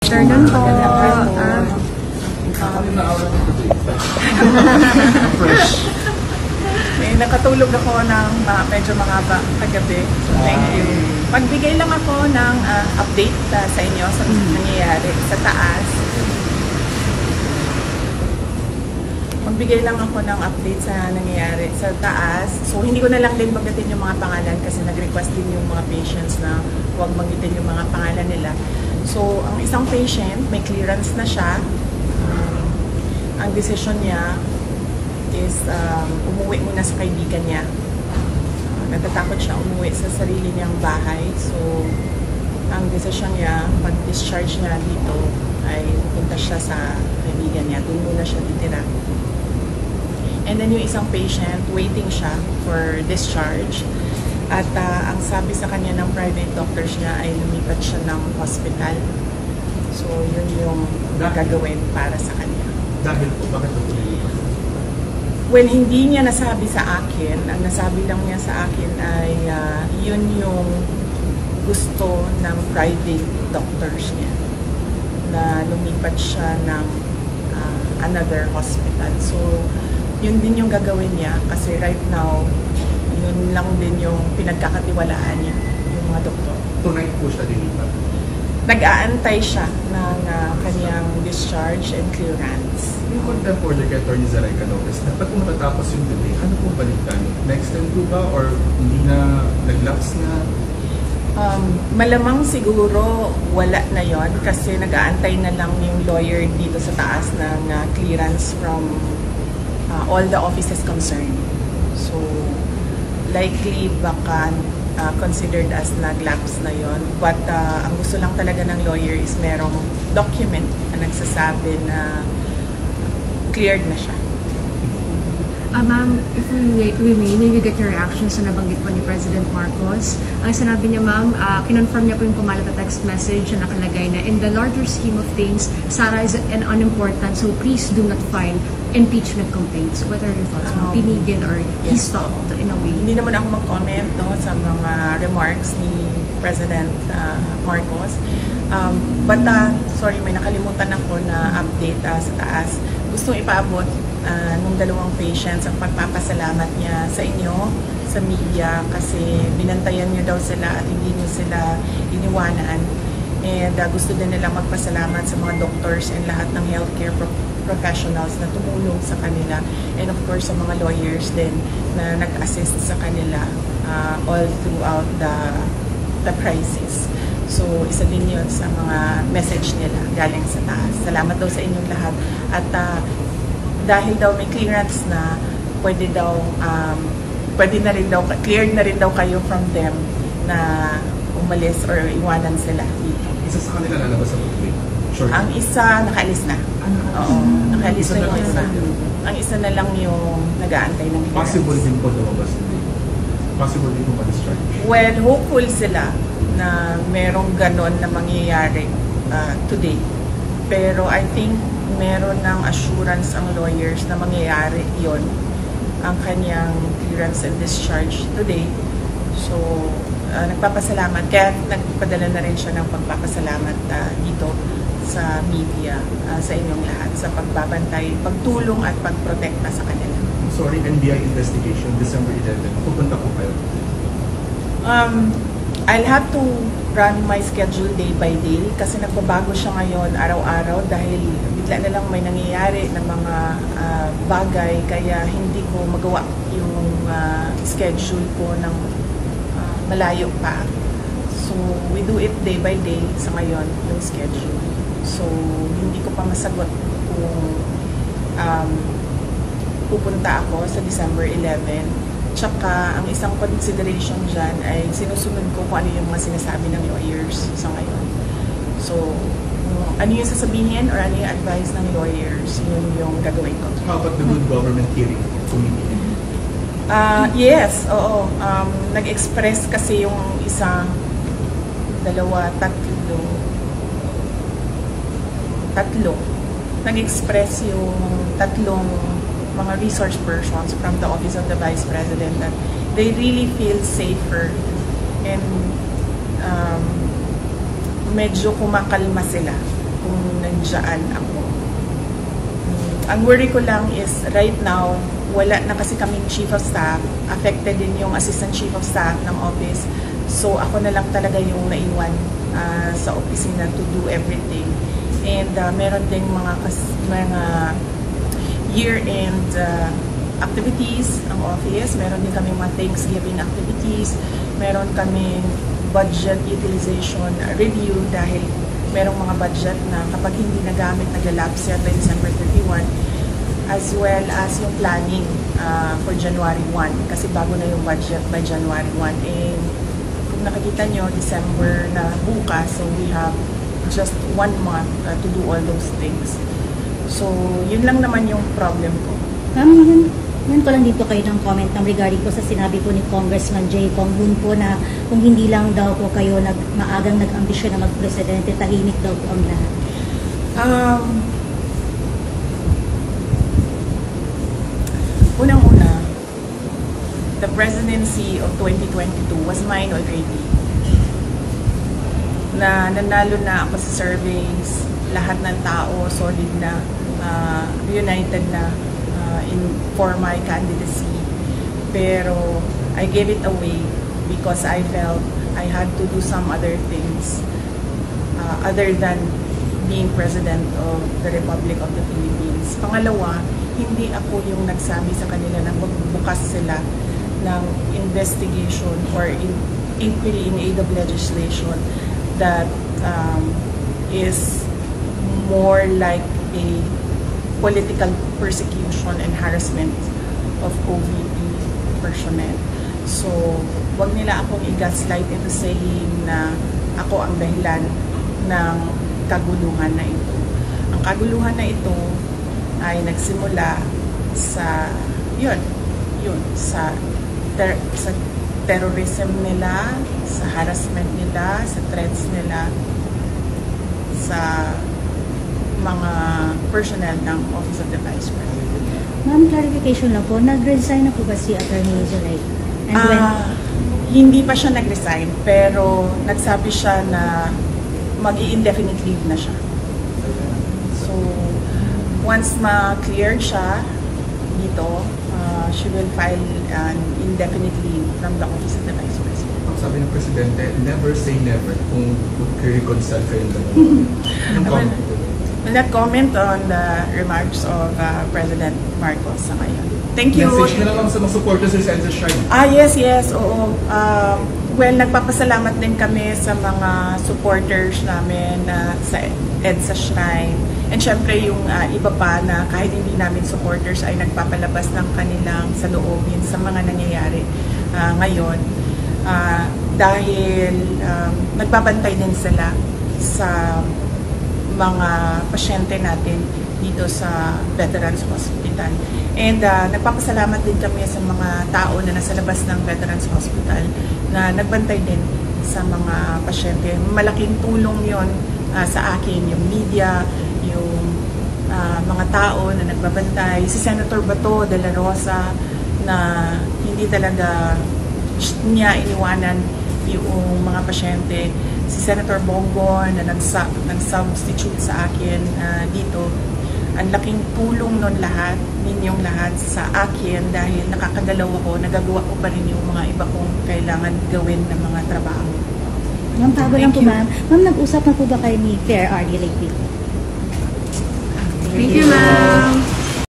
Afternoon po. Nakatulog ako ng medyo mahaba kagabi. So, thank you. Magbigay lang ako ng update sa inyo sa nangyayari sa taas. Magbigay lang ako ng update sa nangyayari sa taas. So, hindi ko na lang din banggitin yung mga pangalan kasi nag-request din yung mga patients na huwag banggitin yung mga pangalan nila. So, ang isang patient, may clearance na siya. Ang decision niya is umuwi muna sa kaibigan niya. Natatakot siya umuwi sa sarili niyang bahay. So, ang decision niya, pag-discharge niya dito, ay pupunta siya sa kaibigan niya. Doon muna siya titira. And then yung isang patient, waiting siya for discharge. At ang sabi sa kanya ng private doctors niya ay lumipat siya ng hospital. So, yun yung gagawin para sa kanya. Dahil po, bakit ito lumipat? Well, hindi niya nasabi sa akin. Ang nasabi lang niya sa akin ay yun yung gusto ng private doctors niya. Na lumipat siya ng another hospital. So, yun din yung gagawin niya kasi right now, yun lang din yung pinagkakatiwalaan niya, yung mga doktor. Tonight po siya dilipat? Nag-aantay siya ng kanyang discharge and clearance. Yung contempt order kay Atty. Zaray Canopes, dapat kung matatapos yung delay, ano pong balikan? Next time po ba or hindi na nag-lapse na? Malamang siguro wala na yon kasi nag-aantay na lang yung lawyer dito sa taas ng clearance from all the offices concerned. So, likely baka considered as nag-lapse na yon. But ang gusto lang talaga ng lawyer is merong document na nagsasabi na cleared na siya. Ma'am, if we may get your reaction sa nabanggit po ni President Marcos. Ang sinabi niya, ma'am, kinonfirm niya po yung pumalat na text message na nakalagay na in the larger scheme of things, Sara is an unimportant, so please do not file impeachment complaints. What are your thoughts, ma'am? Pinigil or he stopped in a way? Hindi naman ako mag-comment sa mga remarks ni President Marcos. But sorry, may nakalimutan ako na update sa taas. Gustong ipaabot nung dalawang patients ang pagpapasalamat niya sa inyo, sa media, kasi binantayan niyo daw sila at hindi niyo sila iniwanan. And gusto din nila magpasalamat sa mga doctors and lahat ng healthcare professionals na tumulong sa kanila. And of course, sa mga lawyers din na nag-assist sa kanila all throughout the crisis. So, isa din yun sa mga message nila galing sa taas. Salamat daw sa inyong lahat. At dahil daw may clearance na, pwede na rin daw, cleared na rin daw kayo from them na umalis or iwanan sila dito. Isa sa kanila lalabas sa public? Sure. Ang isa, nakaalis na. Oo, nakaalis na yung isa. Ang isa na lang yung nag-aantay ng clearance. Possible din po lumabas dito? Possible din po ma-discharge? Well, hopeful sila na merong ganon na mangyayari today. Pero I think meron ng assurance ang lawyers na mangyayari yon ang kanyang clearance and discharge today. So, nagpapasalamat. Kaya nagpadala na rin siya ng pagpapasalamat dito sa media, sa inyong lahat, sa pagbabantay, pagtulong at pagprotekta sa kanila. Sorry, NBI investigation, December 11. Pupunta po kayo? I'll have to run my schedule day by day kasi nagbabago siya ngayon araw-araw dahil bigla na lang may nangyayari ng mga bagay kaya hindi ko magawa yung schedule ko ng malayo pa. So, we do it day by day sa ngayon, yung schedule. So, hindi ko pa masagot kung pupunta ako sa December 11. Tsaka, ang isang consideration dyan ay sinusunod ko kung ano yung mga sinasabi ng lawyers sa ngayon. So, ano yung sasabihin or ano yung advice ng lawyers, yun yung gagawin ko. How about the Good Government Hearing Committee? Yes, oo. Nag-express kasi yung isa, dalawa, tatlo. Nag-express yung tatlong mga resource persons from the Office of the Vice President that they really feel safer and medyo kumakalma sila nandiyan ako. Ang worry ko lang is right now, wala na kasi kaming chief of staff, affected din yung assistant chief of staff ng office. So ako na lang talaga yung naiwan sa opisina to do everything. And meron ding mga year-end activities ang office. Meron din kami mga Thanksgiving activities. Meron kaming budget utilization review dahil merong mga budget na kapag hindi nagamit, nag-lapse yan by December 31. As well as yung planning for January 1. Kasi bago na yung budget by January 1. And kung nakikita nyo, December na bukas, so we have just 1 month to do all those things. So, yun lang naman yung problem ko. Yan ko lang dito kayo ng comment regarding po sa sinabi po ni Congressman Jay Cong Hoon po na kung hindi lang daw po kayo maagang nag-ambisyon na mag-presidente, tahimik daw po ang lahat. Unang-una, the presidency of 2022 was mine already. Na nanalo na ako sa surveys, lahat ng tao solid na, united na for my candidacy. Pero I gave it away because I felt I had to do some other things other than being President of the Republic of the Philippines. Pangalawa, hindi ako yung nagsabi sa kanila na magbukas sila ng investigation or inquiry in aid of legislation that is more like a political persecution and harassment of OVP personnel. So, wag nila akong i-gaslight into saying na ako ang dahilan ng kaguluhan na ito. Ang kaguluhan na ito ay nagsimula sa sa terrorism nila, sa harassment nila, sa threats nila, sa mga personnel ng Office of the Vice President. Ma'am, clarification lang po, nag-resign na po ba si Attorney Zulay? Hindi pa siya nag-resign, pero nagsabi siya na mag-i-indefinite leave na siya. So, once ma-cleared siya dito, she will file an indefinite leave from the Office of the Vice President. Sabi ng Presidente, never say never kung mag-reconcile kayo ng Will not comment on the remarks of President Marcos sa ngayon. Thank you. Message na lang sa mga supporters sa EDSA Shrine. Yes, oo. Well, nagpapasalamat din kami sa mga supporters namin sa EDSA Shrine. And syempre yung iba pa na kahit hindi namin supporters ay nagpapalabas ng kanilang saloobin sa mga nangyayari ngayon. Dahil nagbabantay din sila sa mga pasyente natin dito sa Veterans Hospital. And nagpapasalamat din kami sa mga tao na nasa labas ng Veterans Hospital na nagbantay din sa mga pasyente. Malaking tulong yon sa akin, yung media, yung mga tao na nagbabantay. Si Senator Bato de la Rosa na hindi talaga niya iniwanan yung mga pasyente. Si Senator Bongo na nag-substitute sa akin dito. Ang laking tulong nun lahat, ninyong lahat sa akin dahil nakakagalaw ako, nagagawa ko pa rin yung mga iba kong kailangan gawin na mga trabaho. Ma'am, bago lang po ma'am. Ma'am, nag-usap na po ba kayo ni Fair RD lately? Thank you, ma'am.